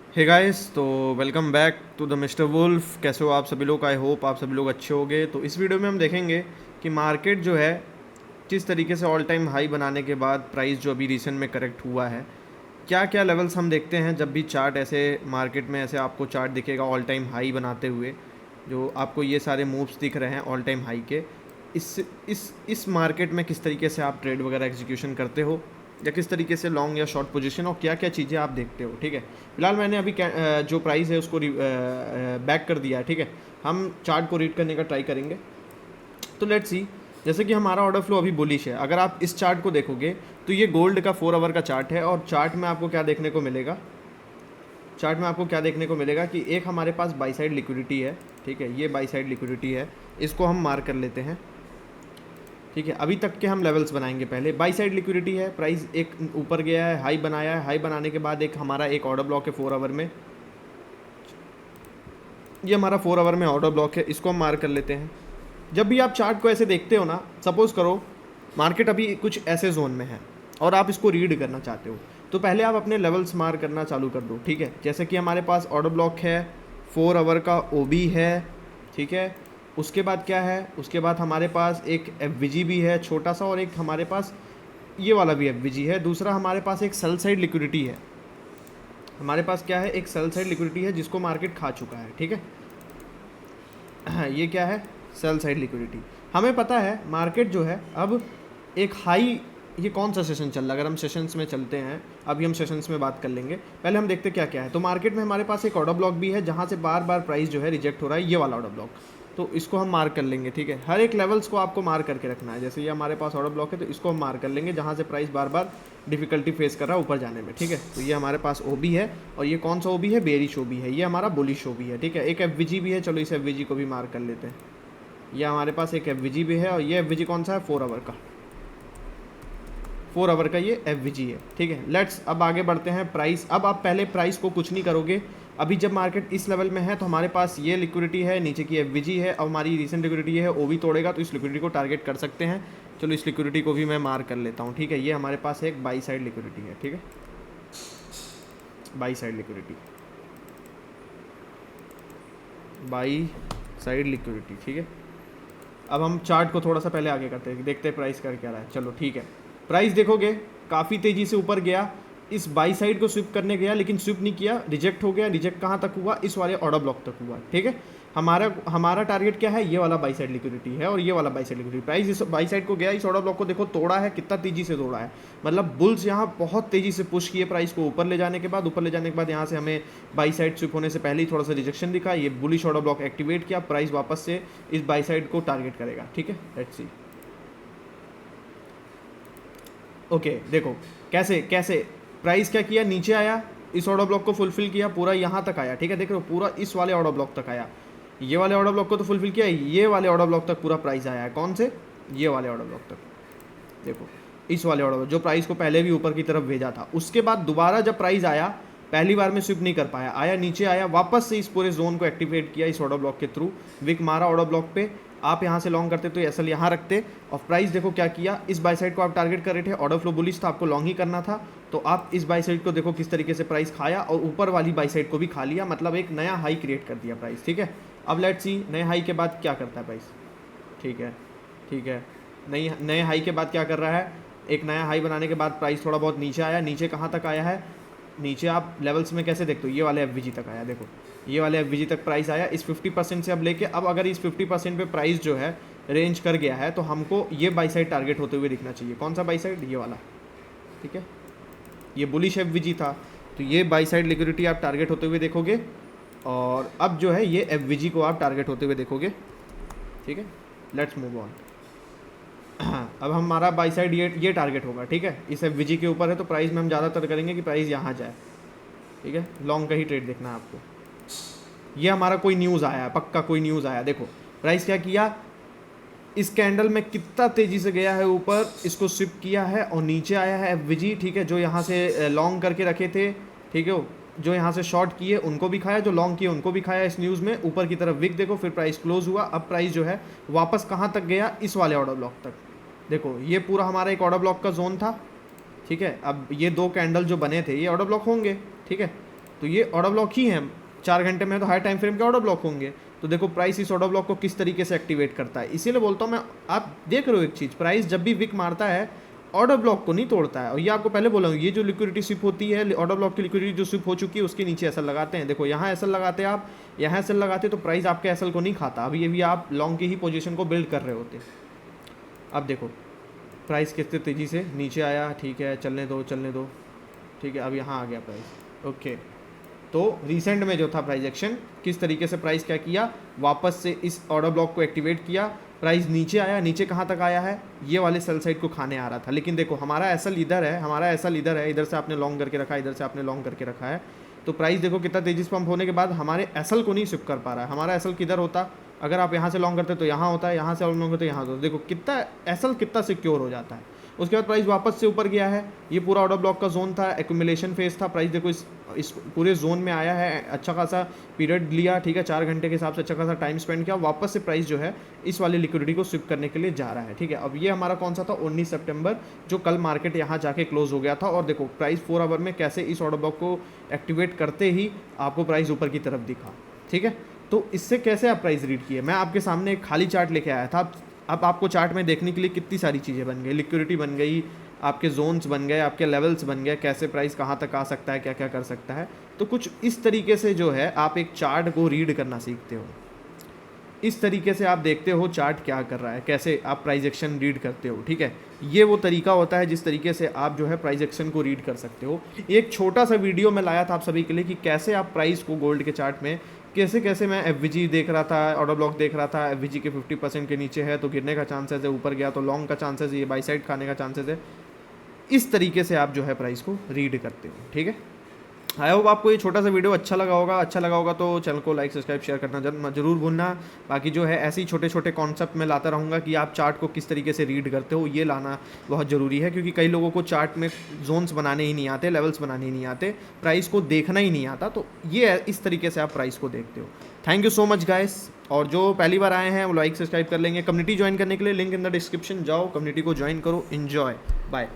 हे guys, तो welcome back to the Mister Wolf. कैसे हो आप सभी लोग? आई होप आप सभी लोग अच्छे होंगे। तो इस वीडियो में हम देखेंगे कि मार्केट जो है किस तरीके से ऑल टाइम हाई बनाने के बाद प्राइस जो अभी रिसेंट में करेक्ट हुआ है, क्या क्या लेवल्स हम देखते हैं जब भी चार्ट ऐसे मार्केट में ऐसे आपको चार्ट दिखेगा ऑल टाइम हाई बनाते हुए। जो आपको ये सारे मूव्स दिख रहे हैं ऑल टाइम हाई के, इस मार्केट में किस तरीके से आप ट्रेड वगैरह एग्जीक्यूशन करते हो, या किस तरीके से लॉन्ग या शॉर्ट पोजीशन, और क्या क्या चीज़ें आप देखते हो। ठीक है, फिलहाल मैंने अभी जो प्राइस है उसको बैक कर दिया है। ठीक है, हम चार्ट को रीड करने का ट्राई करेंगे। तो लेट्स सी, जैसे कि हमारा ऑर्डर फ्लो अभी बुलिश है। अगर आप इस चार्ट को देखोगे तो ये गोल्ड का 4 आवर का चार्ट है, और चार्ट में आपको क्या देखने को मिलेगा, चार्ट में आपको क्या देखने को मिलेगा कि एक हमारे पास बाई साइड लिक्विडिटी है। ठीक है, ये बाई साइड लिक्विडिटी है, इसको हम मार्क कर लेते हैं। ठीक है, अभी तक के हम लेवल्स बनाएंगे। पहले बाई साइड लिक्विडिटी है, प्राइस एक ऊपर गया है, हाई बनाया है, हाई बनाने के बाद एक हमारा एक ऑर्डर ब्लॉक है 4 आवर में। ये हमारा 4 आवर में ऑर्डर ब्लॉक है, इसको हम मार्क कर लेते हैं। जब भी आप चार्ट को ऐसे देखते हो ना, सपोज करो मार्केट अभी कुछ ऐसे जोन में है और आप इसको रीड करना चाहते हो, तो पहले आप अपने लेवल्स मार्क करना चालू कर दो। ठीक है, जैसे कि हमारे पास ऑर्डर ब्लॉक है, 4 आवर का ओबी है। ठीक है, उसके बाद क्या है, उसके बाद हमारे पास एक एफ भी है छोटा सा, और एक हमारे पास ये वाला भी एफ है। दूसरा हमारे पास एक सेल साइड लिक्विडिटी है। हमारे पास क्या है, एक सेल साइड लिक्विडिटी है जिसको मार्केट खा चुका है। ठीक है, हाँ, ये क्या है, सेल साइड लिक्विडिटी। हमें पता है मार्केट जो है अब एक हाई, ये कौन सा सेशन चल रहा है, अगर हम सेशंस में चलते हैं, अभी हम सेशंस में बात कर लेंगे, पहले हम देखते क्या क्या है। तो मार्केट में हमारे पास एक ऑर्डर ब्लॉक भी है जहाँ से बार बार प्राइस जो है रिजेक्ट हो रहा है, ये वाला ऑर्डर ब्लॉक। तो इसको हम मार्क कर लेंगे। ठीक है, हर एक लेवल्स को आपको मार्क करके रखना है। जैसे ये हमारे पास ऑर्डर ब्लॉक है, तो इसको हम मार्क कर लेंगे जहाँ से प्राइस बार बार डिफिकल्टी फेस कर रहा है ऊपर जाने में। ठीक है, तो ये हमारे पास ओबी है, और ये कौन सा ओबी है, बेरिश ओबी है, ये हमारा बुलिश ओबी है। ठीक है, एक एफ भी है, चलो इस एफ को भी मार्क कर लेते हैं। ये हमारे पास एक एफ भी है, और ये एफ कौन सा है, 4 आवर का, 4 आवर का ये एफ है। ठीक है, लेट्स अब आगे बढ़ते हैं। प्राइस, अब आप पहले प्राइस को कुछ नहीं करोगे। अभी जब मार्केट इस लेवल में है तो हमारे पास ये लिक्विडिटी है, नीचे की एफ है, और हमारी रिसेंट लिक्विडिटी है, वो भी तोड़ेगा तो इस लिक्विडिटी को टारगेट कर सकते हैं। चलो इस लिक्विडिटी को भी मैं मार्क कर लेता हूँ। ठीक है, ये हमारे पास एक बाई साइड लिक्विडिटी है। ठीक है, by side liquidity, by side liquidity. ठीक है, अब हम चार्ट को थोड़ा सा पहले आगे करते हैं, देखते हैं प्राइस कर क्या रहा है। चलो ठीक है, प्राइस देखोगे काफ़ी तेज़ी से ऊपर गया, इस बाई साइड को स्विप करने गया, लेकिन स्विप नहीं किया, रिजेक्ट हो गया। रिजेक्ट कहाँ तक हुआ, इस वाले ऑर्डर ब्लॉक तक हुआ। ठीक है, हमारा हमारा टारगेट क्या है, ये वाला बाई साइड लिक्विडिटी है, और ये वाला बाई साइड लिक्विडिटी। प्राइस इस बाई साइड को गया, इस ऑर्डर ब्लॉक को देखो तोड़ा है, कितना तेजी से तोड़ा है। मतलब बुल्स यहाँ बहुत तेजी से पुश किए प्राइस को ऊपर ले जाने के बाद। ऊपर ले जाने के बाद यहाँ से हमें बाई साइड स्विप होने से पहले ही थोड़ा सा रिजेक्शन दिखा, ये बुलिश ऑर्डर ब्लॉक एक्टिवेट किया, प्राइस वापस से इस बाई साइड को टारगेट करेगा। ठीक है, लेट्स सी। ओके, देखो कैसे कैसे प्राइस क्या किया, नीचे आया, इस ऑर्डर ब्लॉक को फुलफिल किया, पूरा यहाँ तक आया। ठीक है, देख रहे हो, पूरा इस वाले ऑर्डर ब्लॉक तक आया। ये वाले ऑर्डर ब्लॉक को तो फुलफिल किया, ये वाले ऑर्डर ब्लॉक तक पूरा प्राइस आया है। कौन से, ये वाले ऑर्डर ब्लॉक तक। देखो इस वाले ऑर्डर जो प्राइस को पहले भी ऊपर की तरफ भेजा था, उसके बाद दोबारा जब प्राइस आया, पहली बार में स्विप नहीं कर पाया, आया नीचे आया, वापस से इस पूरे जोन को एक्टिवेट किया इस ऑर्डर ब्लॉक के थ्रू, विक मारा ऑर्डर ब्लॉक पे। आप यहाँ से लॉन्ग करते तो एसएल यहाँ रखते, और प्राइस देखो क्या किया, इस बाई साइड को आप टारगेट कर रहे थे, ऑर्डर फ्लो बुलिश था, आपको लॉन्ग ही करना था, तो आप इस बाई साइड को देखो किस तरीके से प्राइस खाया, और ऊपर वाली बाई साइड को भी खा लिया, मतलब एक नया हाई क्रिएट कर दिया प्राइस। ठीक है, अब लेट्स सी नए हाई के बाद क्या करता है प्राइस। ठीक है, ठीक है, नए हाई के बाद क्या कर रहा है, एक नया हाई बनाने के बाद प्राइस थोड़ा बहुत नीचे आया। नीचे कहाँ तक आया है, नीचे आप लेवल्स में कैसे देखते हो, ये वाले एफ तक आया। देखो ये वाले एफ तक प्राइस आया, इस 50% से अब लेके, अब अगर इस 50% पे प्राइस जो है रेंज कर गया है, तो हमको ये बाई साइड टारगेट होते हुए दिखना चाहिए। कौन सा बाई साइड, ये वाला। ठीक है, ये बुलिश एफ था, तो ये बाई साइड लिक्विडिटी आप टारगेट होते हुए देखोगे, और अब जो है ये एफ को आप टारगेट होते हुए देखोगे। ठीक है, लेट्स मूव ऑन। अब हमारा बाई साइड ये टारगेट होगा। ठीक है, इस एफ के ऊपर है, तो प्राइस में हम ज़्यादातर करेंगे कि प्राइस यहाँ जाए। ठीक है, लॉन्ग का ही ट्रेड देखना है आपको। ये हमारा कोई न्यूज़ आया है, पक्का कोई न्यूज़ आया। देखो प्राइस क्या किया, इस कैंडल में कितना तेज़ी से गया है ऊपर, इसको स्विप किया है और नीचे आया है एफ। ठीक है, जो यहाँ से लॉन्ग करके रखे थे, ठीक है, जो यहाँ से शॉर्ट किए उनको भी खाया, जो लॉन्ग किए उनको भी खाया इस न्यूज़ में। ऊपर की तरफ विक देखो, फिर प्राइस क्लोज हुआ। अब प्राइस जो है वापस कहाँ तक गया, इस वाले ऑर्डर ब्लॉक तक। देखो ये पूरा हमारा एक ऑर्डर ब्लॉक का जोन था। ठीक है, अब ये दो कैंडल जो बने थे ये ऑर्डर ब्लॉक होंगे। ठीक है, तो ये ऑर्डर ब्लॉक ही है, 4 घंटे में तो हाई टाइम फ्रेम के ऑर्डर ब्लॉक होंगे। तो देखो प्राइस इस ऑर्डर ब्लॉक को किस तरीके से एक्टिवेट करता है, इसीलिए बोलता हूँ मैं, आप देख रहे हो एक चीज़, प्राइस जब भी विक मारता है ऑर्डर ब्लॉक को नहीं तोड़ता है। और ये आपको पहले बोला हूँ, ये जो लिक्विडिटी स्विप होती है, ऑर्डर ब्लॉक की लिक्विडिटी जो स्विप हो चुकी है उसके नीचे एसएल लगाते हैं। देखो यहाँ एसएल लगाते हैं आप, यहाँ एसएल लगाते तो प्राइस आपके एसएल को नहीं खाता, अभी ये भी आप लॉन्ग की ही पोजीशन को बिल्ड कर रहे होते। अब देखो प्राइस कितने तेज़ी से नीचे आया, ठीक है चलने दो चलने दो, ठीक है अब यहाँ आ गया प्राइस। ओके, तो रिसेंट में जो था प्राइस एक्शन, किस तरीके से प्राइस क्या किया, वापस से इस ऑर्डर ब्लॉक को एक्टिवेट किया, प्राइस नीचे आया, नीचे कहाँ तक आया है, ये वाले सेल साइड को खाने आ रहा था। लेकिन देखो हमारा एसएल इधर है, हमारा एसएल इधर है, इधर से आपने लॉन्ग करके रखा है, इधर से आपने लॉन्ग करके रखा है, तो प्राइस देखो कितना तेजी से पंप होने के बाद हमारे एसएल को नहीं स्विप कर पा रहा है। हमारा एसएल किधर होता, अगर आप यहाँ से लॉन्ग करते तो यहाँ होता है, यहाँ से लॉन्ग करते तो यहाँ होता है। देखो कितना एसएल कितना सिक्योर हो जाता है। उसके बाद प्राइस वापस से ऊपर गया है, ये पूरा ऑर्डर ब्लॉक का जोन था, एक्यूमुलेशन फेज था, प्राइस देखो इस पूरे जोन में आया है, अच्छा खासा पीरियड लिया, ठीक है 4 घंटे के हिसाब से अच्छा खासा टाइम स्पेंड किया, वापस से प्राइस जो है इस वाली लिक्विडिटी को स्विप करने के लिए जा रहा है। ठीक है, अब ये हमारा कौन सा था, 19 सितंबर, जो कल मार्केट यहाँ जाके क्लोज हो गया था। और देखो प्राइस 4 आवर में कैसे इस ऑर्डर ब्लॉक को एक्टिवेट करते ही आपको प्राइस ऊपर की तरफ दिखा। ठीक है, तो इससे कैसे आप प्राइस रीड किए, मैं आपके सामने एक खाली चार्ट लेके आया था। अब आपको चार्ट में देखने के लिए कितनी सारी चीज़ें बन गई, लिक्विडिटी बन गई, आपके जोन्स बन गए, आपके लेवल्स बन गए, कैसे प्राइस कहाँ तक आ सकता है, क्या क्या कर सकता है। तो कुछ इस तरीके से जो है आप एक चार्ट को रीड करना सीखते हो, इस तरीके से आप देखते हो चार्ट क्या कर रहा है, कैसे आप प्राइस एक्शन रीड करते हो। ठीक है, ये वो तरीका होता है जिस तरीके से आप जो है प्राइस एक्शन को रीड कर सकते हो। एक छोटा सा वीडियो मैं लाया था आप सभी के लिए कि कैसे आप प्राइस को गोल्ड के चार्ट में कैसे कैसे मैं एफवीजी देख रहा था, ऑर्डर ब्लॉक देख रहा था, एफवीजी के 50% के नीचे है तो गिरने का चांसेस है, ऊपर गया तो लॉन्ग का चांसेस है, ये बाई साइड खाने का चांसेस है। इस तरीके से आप जो है प्राइस को रीड करते हो। ठीक है, आई होप आपको ये छोटा सा वीडियो अच्छा लगा होगा तो चैनल को लाइक सब्सक्राइब शेयर करना जरूर भूलना। बाकी जो है ऐसे ही छोटे छोटे कॉन्सेप्ट में लाता रहूँगा कि आप चार्ट को किस तरीके से रीड करते हो, ये लाना बहुत ज़रूरी है, क्योंकि कई लोगों को चार्ट में जोन्स बनाने ही नहीं आते, लेवल्स बनाने ही नहीं आते, प्राइस को देखना ही नहीं आता। तो ये इस तरीके से आप प्राइस को देखते हो। Thank you so much guys, और जो पहली बार आए हैं वो लाइक सब्सक्राइब कर लेंगे। कम्युनिटी ज्वाइन करने के लिए लिंक इन द डिस्क्रिप्शन, जाओ कम्युनिटी को ज्वाइन करो, इन्जॉय, बाय।